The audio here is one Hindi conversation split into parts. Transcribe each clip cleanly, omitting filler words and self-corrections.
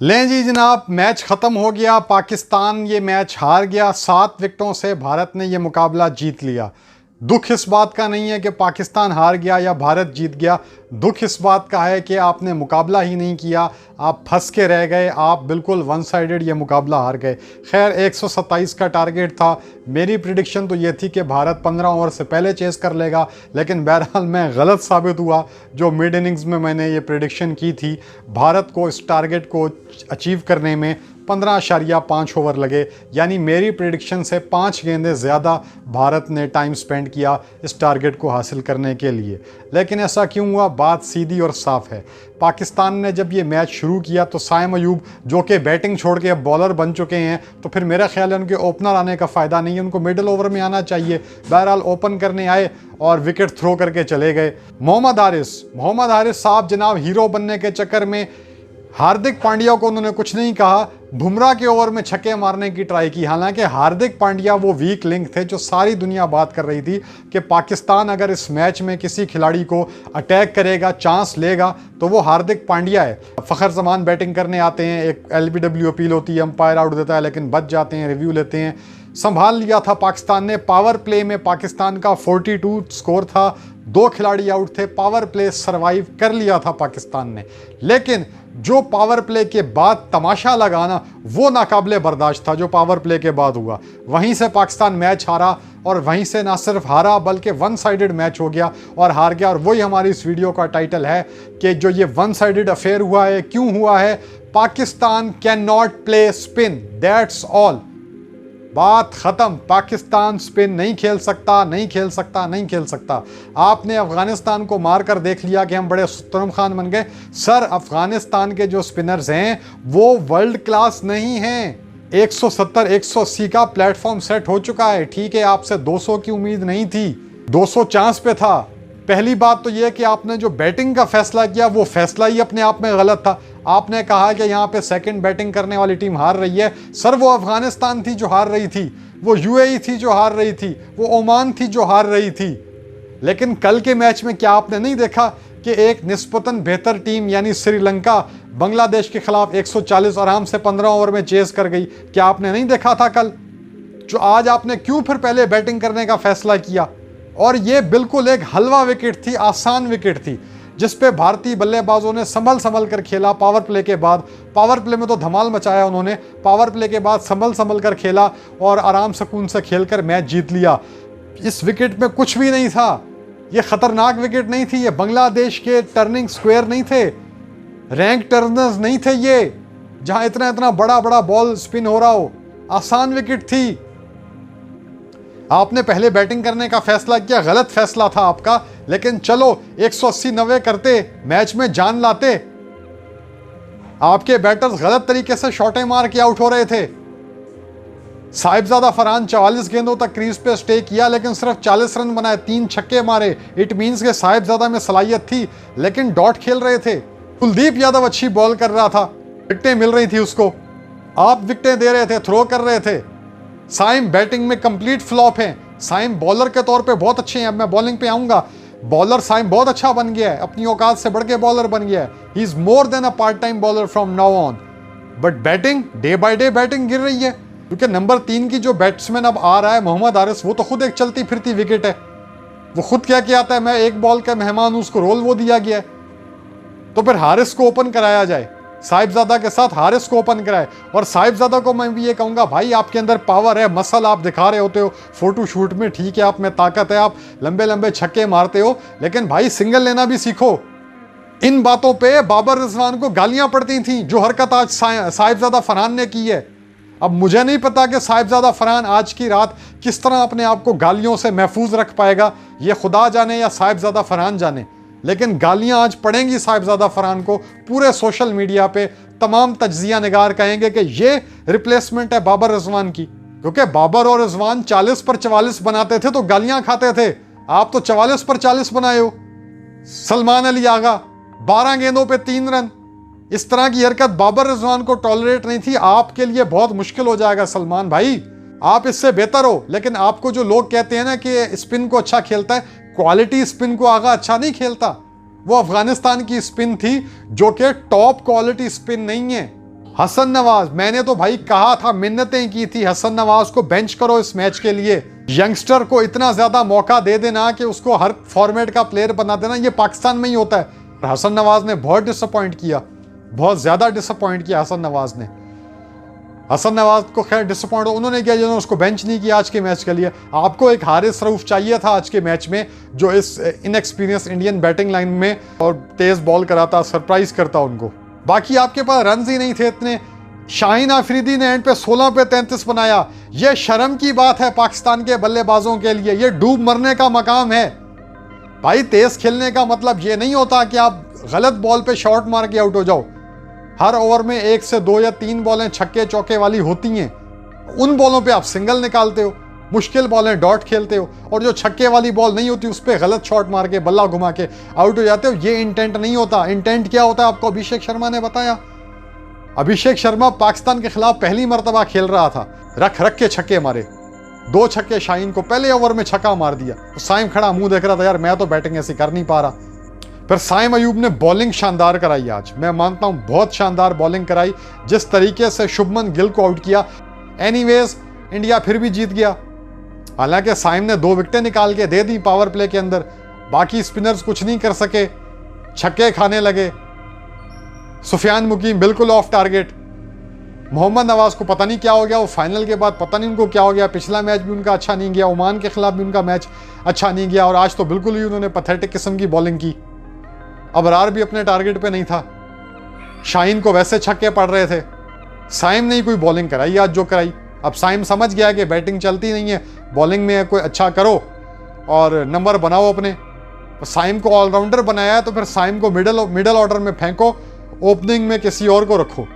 लें जी जनाब, मैच ख़त्म हो गया। पाकिस्तान ये मैच हार गया। 7 विकेटों से भारत ने ये मुकाबला जीत लिया। दुख इस बात का नहीं है कि पाकिस्तान हार गया या भारत जीत गया। दुख इस बात का है कि आपने मुकाबला ही नहीं किया। आप फंस के रह गए। आप बिल्कुल वन साइडेड ये मुकाबला हार गए। खैर 127 का टारगेट था। मेरी प्रिडिक्शन तो ये थी कि भारत 15 ओवर से पहले चेस कर लेगा, लेकिन बहरहाल मैं गलत साबित हुआ। जो मिड इनिंग्स में मैंने ये प्रिडिक्शन की थी, भारत को इस टारगेट को अचीव करने में 15.5 ओवर लगे। यानी मेरी प्रिडिक्शन से 5 गेंदें ज़्यादा भारत ने टाइम स्पेंड किया इस टारगेट को हासिल करने के लिए। लेकिन ऐसा क्यों हुआ? बात सीधी और साफ है। पाकिस्तान ने जब ये मैच शुरू किया तो साइम अयूब, जो कि बैटिंग छोड़ के अब बॉलर बन चुके हैं, तो फिर मेरा ख्याल है उनके ओपनर आने का फ़ायदा नहीं है, उनको मिडिल ओवर में आना चाहिए। बहरहाल ओपन करने आए और विकेट थ्रो करके चले गए। मोहम्मद हारिस साहब जनाब हीरो बनने के चक्कर में हार्दिक पांड्या को उन्होंने कुछ नहीं कहा। बुमराह के ओवर में छक्के मारने की ट्राई की। हालांकि हार्दिक पांड्या वो वीक लिंक थे जो सारी दुनिया बात कर रही थी कि पाकिस्तान अगर इस मैच में किसी खिलाड़ी को अटैक करेगा, चांस लेगा, तो वो हार्दिक पांड्या है। फ़खर जमान बैटिंग करने आते हैं, एक LBW अपील होती है, अंपायर आउट देता है, लेकिन बच जाते हैं, रिव्यू लेते हैं। संभाल लिया था पाकिस्तान ने। पावर प्ले में पाकिस्तान का 42 स्कोर था, 2 खिलाड़ी आउट थे। पावर प्ले सरवाइव कर लिया था पाकिस्तान ने। लेकिन जो पावर प्ले के बाद तमाशा लगाना, वो नाकाबिले बर्दाश्त था जो पावर प्ले के बाद हुआ। वहीं से पाकिस्तान मैच हारा, और वहीं से ना सिर्फ हारा बल्कि वन साइडेड मैच हो गया और हार गया। और वही हमारी इस वीडियो का टाइटल है कि जो ये वन साइडेड अफेयर हुआ है, क्यों हुआ है। Pakistan can not play spin, that's all. बात खत्म। पाकिस्तान स्पिन नहीं खेल सकता, नहीं खेल सकता, नहीं खेल सकता। आपने अफगानिस्तान को मारकर देख लिया कि हम बड़े सुतरम खान बन गए। सर, अफगानिस्तान के जो स्पिनर्स हैं वो वर्ल्ड क्लास नहीं हैं। 170-180 का प्लेटफॉर्म सेट हो चुका है। ठीक है, आपसे 200 की उम्मीद नहीं थी, 200 चांस पे था। पहली बात तो यह कि आपने जो बैटिंग का फैसला किया, वो फैसला ही अपने आप में गलत था। आपने कहा कि यहाँ पे सेकंड बैटिंग करने वाली टीम हार रही है। सर, वो अफगानिस्तान थी जो हार रही थी, वो UAE थी जो हार रही थी, वो ओमान थी जो हार रही थी। लेकिन कल के मैच में क्या आपने नहीं देखा कि एक निस्बतन बेहतर टीम यानी श्रीलंका बांग्लादेश के खिलाफ 140 आराम से 15 ओवर में चेस कर गई? क्या आपने नहीं देखा था कल? जो आज आपने क्यों फिर पहले बैटिंग करने का फैसला किया? और ये बिल्कुल एक हलवा विकेट थी, आसान विकेट थी, जिस पे भारतीय बल्लेबाजों ने संभल कर खेला। पावर प्ले के बाद, पावर प्ले में तो धमाल मचाया उन्होंने, पावर प्ले के बाद संभल कर खेला और आराम सुकून से खेलकर मैच जीत लिया। इस विकेट में कुछ भी नहीं था। ये खतरनाक विकेट नहीं थी। ये बांग्लादेश के टर्निंग स्क्वायर नहीं थे, रैंक टर्नर्स नहीं थे ये, जहां इतना इतना बड़ा बॉल स्पिन हो रहा हो। आसान विकेट थी। आपने पहले बैटिंग करने का फैसला किया, गलत फैसला था आपका। लेकिन चलो 180-90 करते, मैच में जान लाते। आपके बैटर्स गलत तरीके से शॉटें मार के आउट हो रहे थे। साहिबजादा फरहान 44 गेंदों तक क्रीज पे स्टे किया, लेकिन सिर्फ 40 रन बनाए, 3 छक्के मारे। इट मींस के साहिबजादा में सलाहियत थी, लेकिन डॉट खेल रहे थे। कुलदीप यादव अच्छी बॉल कर रहा था, विकेटें मिल रही थी उसको, आप विकेटें दे रहे थे, थ्रो कर रहे थे। साइम बैटिंग में कंप्लीट फ्लॉप है। साइम बॉलर के तौर पे बहुत अच्छे हैं। अब मैं बॉलिंग पे आऊंगा। बॉलर साइम बहुत अच्छा बन गया है, अपनी औकात से बढ़ के बॉलर बन गया है। He is more than a part time bowler from now on. But batting day by day batting गिर रही है, क्योंकि नंबर 3 की जो बैट्समैन अब आ रहा है मोहम्मद हारिस, वो तो खुद एक चलती फिरती विकेट है। वो खुद क्या कहता है, मैं एक बॉल का मेहमान हूं, उसको रोल वो दिया गया है। तो फिर हारिस को ओपन कराया जाए, साहिबजादा के साथ हारिस को ओपन कराए। और साहिबजादा को मैं भी ये कहूंगा, भाई आपके अंदर पावर है, मसल आप दिखा रहे होते हो फोटो शूट में, ठीक है, आप में ताकत है, आप लंबे छक्के मारते हो, लेकिन भाई सिंगल लेना भी सीखो। इन बातों पे बाबर रिजवान को गालियां पड़ती थी, जो हरकत आज साहिबजादा फरहान ने की है। अब मुझे नहीं पता कि साहिबजादा फरहान आज की रात किस तरह अपने आप को गालियों से महफूज रख पाएगा, ये खुदा जाने या साहिबजादा फरहान जाने। लेकिन गालियां आज पड़ेंगी साहिबजादा फरहान को। पूरे सोशल मीडिया पे तमाम तज्जिया निगार कहेंगे कि ये रिप्लेसमेंट है बाबर रिजवान की, क्योंकि बाबर और रिजवान 40 पर 44 बनाते थे तो गालियां खाते थे। आप तो 44 पर 40 बनाए हो। सलमान अली आगा 12 गेंदों पे 3 रन। इस तरह की हरकत बाबर रिजवान को टॉलरेट नहीं थी। आपके लिए बहुत मुश्किल हो जाएगा सलमान भाई, आप इससे बेहतर हो। लेकिन आपको जो लोग कहते हैं ना कि स्पिन को अच्छा खेलता है, क्वालिटी स्पिन को आगा अच्छा नहीं खेलता। वो अफगानिस्तान की स्पिन थी जो कि टॉप क्वालिटी स्पिन नहीं है। हसन नवाज, मैंने तो भाई कहा था, मिन्नतें की थी हसन नवाज को बेंच करो इस मैच के लिए, यंगस्टर को इतना ज्यादा मौका दे देना कि उसको हर फॉर्मेट का प्लेयर बना देना, ये पाकिस्तान में ही होता है। हसन नवाज ने बहुत डिसअपॉइंट किया, बहुत ज्यादा डिसअपॉइंट किया हसन नवाज ने। हसन नवाज को खैर डिसअपॉइंट उन्होंने किया जिन्होंने उसको बेंच नहीं किया आज के मैच के लिए। आपको एक हारिस रऊफ चाहिए था आज के मैच में, जो इस इनएक्सपीरियंस इंडियन बैटिंग लाइन में और तेज बॉल कराता, सरप्राइज करता उनको। बाकी आपके पास रन ही नहीं थे इतने। शाहीन आफरीदी ने एंड पे 16 पे 33 बनाया। यह शर्म की बात है पाकिस्तान के बल्लेबाजों के लिए, यह डूब मरने का मकाम है। भाई तेज खेलने का मतलब यह नहीं होता कि आप गलत बॉल पे शॉट मार के आउट हो जाओ। हर ओवर में 1 से 2 या 3 बॉलें छक्के चौके वाली होती हैं, उन बॉलों पे आप सिंगल निकालते हो, मुश्किल बॉलें डॉट खेलते हो, और जो छक्के वाली बॉल नहीं होती उस पर गलत शॉट मार के बल्ला घुमा के आउट हो जाते हो। ये इंटेंट नहीं होता। इंटेंट क्या होता है आपको अभिषेक शर्मा ने बताया। अभिषेक शर्मा पाकिस्तान के खिलाफ पहली मरतबा खेल रहा था, रख रख के छक्के मारे। 2 छक्के शाहीन को पहले ओवर में छक्का मार दिया। तो साइम खड़ा मुंह देख रहा था, यार मैं तो बैटिंग ऐसी कर नहीं पा रहा। फिर साइम अयूब ने बॉलिंग शानदार कराई आज, मैं मानता हूं बहुत शानदार बॉलिंग कराई। जिस तरीके से शुभमन गिल को आउट किया, एनीवेज इंडिया फिर भी जीत गया। हालांकि साइम ने 2 विकेटें निकाल के दे दी पावर प्ले के अंदर, बाकी स्पिनर्स कुछ नहीं कर सके, छक्के खाने लगे। सुफियान मुकीम बिल्कुल ऑफ टारगेट। मोहम्मद नवाज को पता नहीं क्या हो गया, वो फाइनल के बाद पता नहीं उनको क्या हो गया। पिछला मैच भी उनका अच्छा नहीं गया, ओमान के खिलाफ भी उनका मैच अच्छा नहीं गया, और आज तो बिल्कुल ही उन्होंने पैथेटिक किस्म की बॉलिंग की। अबरार भी अपने टारगेट पे नहीं था। शाहीन को वैसे छक्के पड़ रहे थे। साइम ने ही कोई बॉलिंग कराई आज जो कराई। अब साइम समझ गया कि बैटिंग चलती नहीं है, बॉलिंग में कोई अच्छा करो और नंबर बनाओ अपने। साइम को ऑलराउंडर बनाया है तो फिर साइम को मिडल ऑर्डर में फेंको, ओपनिंग में किसी और को रखो।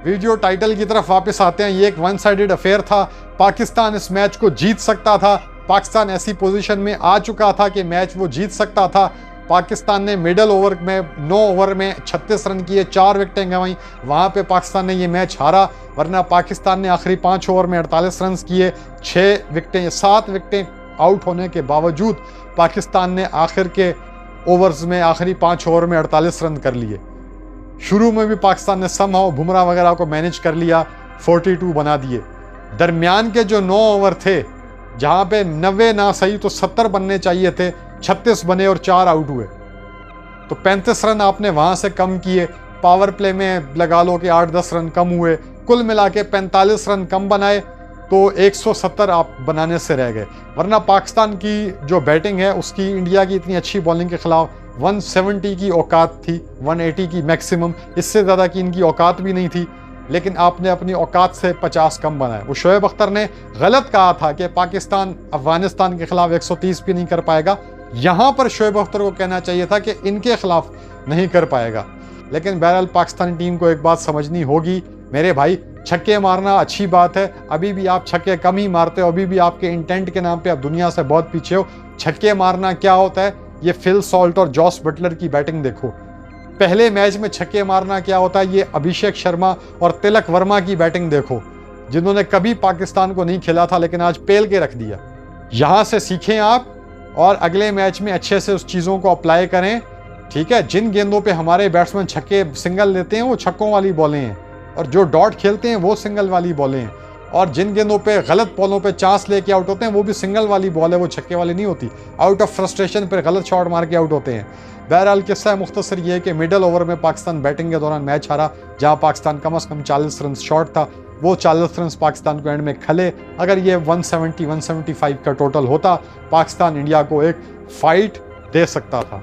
वीडियो टाइटल की तरफ वापस आते हैं। ये एक वन साइडेड अफेयर था। पाकिस्तान इस मैच को जीत सकता था। पाकिस्तान ऐसी पोजीशन में आ चुका था कि मैच वो जीत सकता था। पाकिस्तान ने मिडल ओवर में 9 ओवर में 36 रन किए, 4 विकेटें गंवाई, वहाँ पे पाकिस्तान ने ये मैच हारा। वरना पाकिस्तान ने आखिरी 5 ओवर में 48 रन किए, 7 विकेटें आउट होने के बावजूद पाकिस्तान ने आखिर के ओवर्स में आखिरी 5 ओवर में 48 रन कर लिए। शुरू में भी पाकिस्तान ने समहाउ बुमराह वगैरह को मैनेज कर लिया, 42 बना दिए। दरमियान के जो 9 ओवर थे, जहाँ पे 90 ना सही तो 70 बनने चाहिए थे, 36 बने और 4 आउट हुए, तो 35 रन आपने वहाँ से कम किए। पावर प्ले में लगा लो कि 8-10 रन कम हुए, कुल मिला के 45 रन कम बनाए, तो 170 आप बनाने से रह गए। वरना पाकिस्तान की जो बैटिंग है उसकी, इंडिया की इतनी अच्छी बॉलिंग के खिलाफ 170 की औकात थी, 180 की मैक्सिमम, इससे ज़्यादा की इनकी औकात भी नहीं थी। लेकिन आपने अपनी औकात से 50 कम बनाए। वो शोएब अख्तर ने गलत कहा था कि पाकिस्तान अफगानिस्तान के खिलाफ 130 भी नहीं कर पाएगा। यहाँ पर शोएब अख्तर को कहना चाहिए था कि इनके खिलाफ नहीं कर पाएगा। लेकिन बहरहाल पाकिस्तानी टीम को एक बात समझनी होगी मेरे भाई, छक्के मारना अच्छी बात है, अभी भी आप छक्के कम ही मारते हो, अभी भी आपके इंटेंट के नाम पे आप दुनिया से बहुत पीछे हो। छक्के मारना क्या होता है, ये फिल सॉल्ट और जॉस बटलर की बैटिंग देखो। पहले मैच में छक्के मारना क्या होता है, ये अभिषेक शर्मा और तिलक वर्मा की बैटिंग देखो, जिन्होंने कभी पाकिस्तान को नहीं खेला था लेकिन आज पेल के रख दिया। यहाँ से सीखें आप और अगले मैच में अच्छे से उस चीज़ों को अप्लाई करें, ठीक है। जिन गेंदों पे हमारे बैट्समैन छक्के सिंगल लेते हैं वो छक्कों वाली बॉलें हैं, और जो डॉट खेलते हैं वो सिंगल वाली बॉलें हैं, और जिन गेंदों पे गलत बॉलों पे चांस लेके आउट होते हैं वो भी सिंगल वाली बॉल है, वो छक्के वाली नहीं होती। आउट ऑफ फ्रस्ट्रेशन पर गलत शॉट मार के आउट होते हैं। बहरहाल किस्सा मुख्तसर ये है कि मिडल ओवर में पाकिस्तान बैटिंग के दौरान मैच हारा, जहाँ पाकिस्तान कम से कम 40 रन शॉर्ट था। वो 40 रन पाकिस्तान को एंड में खले। अगर ये 170-175 का टोटल होता, पाकिस्तान इंडिया को एक फाइट दे सकता था।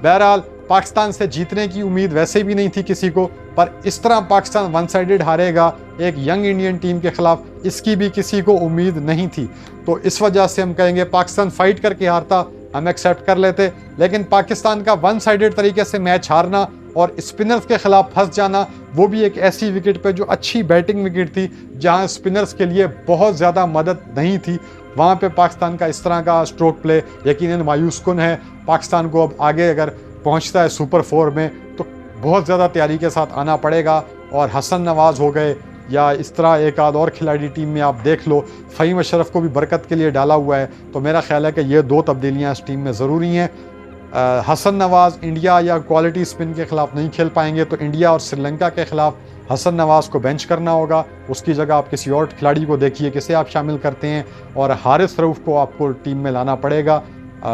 बहरहाल पाकिस्तान से जीतने की उम्मीद वैसे भी नहीं थी किसी को, पर इस तरह पाकिस्तान वन साइडेड हारेगा एक यंग इंडियन टीम के खिलाफ, इसकी भी किसी को उम्मीद नहीं थी। तो इस वजह से हम कहेंगे पाकिस्तान फाइट करके हारता, हम एक्सेप्ट कर लेते। लेकिन पाकिस्तान का वन साइडेड तरीके से मैच हारना और स्पिनर्स के खिलाफ फंस जाना, वो भी एक ऐसी विकेट पे जो अच्छी बैटिंग विकेट थी, जहां स्पिनर्स के लिए बहुत ज़्यादा मदद नहीं थी, वहां पे पाकिस्तान का इस तरह का स्ट्रोक प्ले यकीनन मायूस कुन है। पाकिस्तान को अब आगे अगर पहुंचता है सुपर 4 में तो बहुत ज़्यादा तैयारी के साथ आना पड़ेगा। और हसन नवाज हो गए या इस तरह एक आध और खिलाड़ी टीम में आप देख लो, फ़हीम अशरफ को भी बरकत के लिए डाला हुआ है, तो मेरा ख्याल है कि ये 2 तब्दीलियाँ इस टीम में ज़रूरी हैं। हसन नवाज इंडिया या क्वालिटी स्पिन के खिलाफ नहीं खेल पाएंगे, तो इंडिया और श्रीलंका के खिलाफ हसन नवाज़ को बेंच करना होगा, उसकी जगह आप किसी और खिलाड़ी को देखिए किसे आप शामिल करते हैं, और हारिस रऊफ़ को आपको टीम में लाना पड़ेगा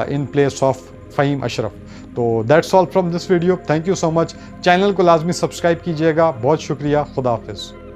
in place of Faheem Ashraf. तो that's all from this video, thank you so much. Channel को लाजमी सब्सक्राइब कीजिएगा, बहुत शुक्रिया, खुदा हाफिज़।